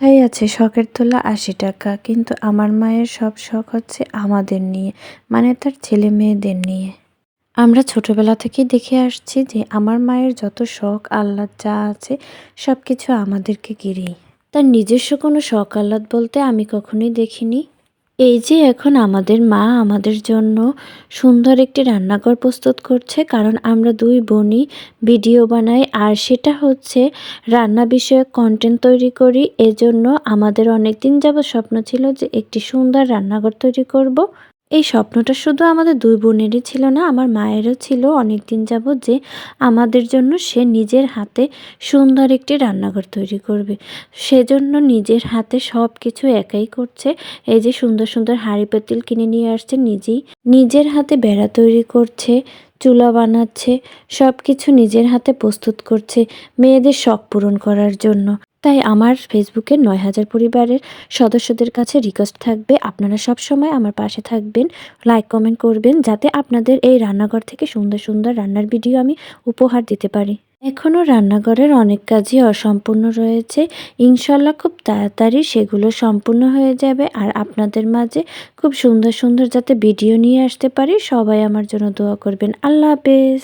তাই আছে শখের তোলা ৮০ টাকা, কিন্তু আমার মায়ের সব শখ হচ্ছে আমাদের নিয়ে, মানে তার ছেলে মেয়েদের নিয়ে। আমরা ছোটবেলা থেকেই দেখে আসছি যে আমার মায়ের যত শখ আহ্লাদ যা আছে সব কিছু আমাদেরকে ঘিরেই। তার নিজস্ব কোনো শখ আহ্লাদ বলতে আমি কখনোই দেখিনি। এই যে এখন আমাদের মা আমাদের জন্য সুন্দর একটি রান্নাঘর প্রস্তুত করছে, কারণ আমরা দুই বোনই ভিডিও বানাই আর সেটা হচ্ছে রান্না বিষয়ক কন্টেন্ট তৈরি করি। এজন্য আমাদের অনেক দিন যাবৎ স্বপ্ন ছিল যে একটি সুন্দর রান্নাঘর তৈরি করব। এই স্বপ্নটা শুধু আমাদের দুই বোনেরই ছিল না, আমার মায়েরও ছিল অনেক দিন যাবৎ যে আমাদের জন্য সে নিজের হাতে সুন্দর একটি রান্নাঘর তৈরি করবে। সেজন্য নিজের হাতে সব কিছু একাই করছে। এই যে সুন্দর সুন্দর হাঁড়ি পাতিল কিনে নিয়ে আসছে, নিজের হাতে বেড়া তৈরি করছে, চুলা বানাচ্ছে, সব কিছু নিজের হাতে প্রস্তুত করছে মেয়েদের শখ পূরণ করার জন্য। তাই আমার ফেসবুকের ৯,০০০ পরিবারের সদস্যদের কাছে রিকোয়েস্ট থাকবে, আপনারা সব সময় আমার পাশে থাকবেন, লাইক কমেন্ট করবেন, যাতে আপনাদের এই রান্নাঘর থেকে সুন্দর সুন্দর রান্নার ভিডিও আমি উপহার দিতে পারি। এখনও রান্নাঘরের অনেক কাজই অসম্পূর্ণ রয়েছে, ইনশাল্লাহ খুব তাড়াতাড়ি সেগুলো সম্পূর্ণ হয়ে যাবে। আর আপনাদের মাঝে খুব সুন্দর সুন্দর যাতে ভিডিও নিয়ে আসতে পারি, সবাই আমার জন্য দোয়া করবেন। আল্লাহ হাফেজ।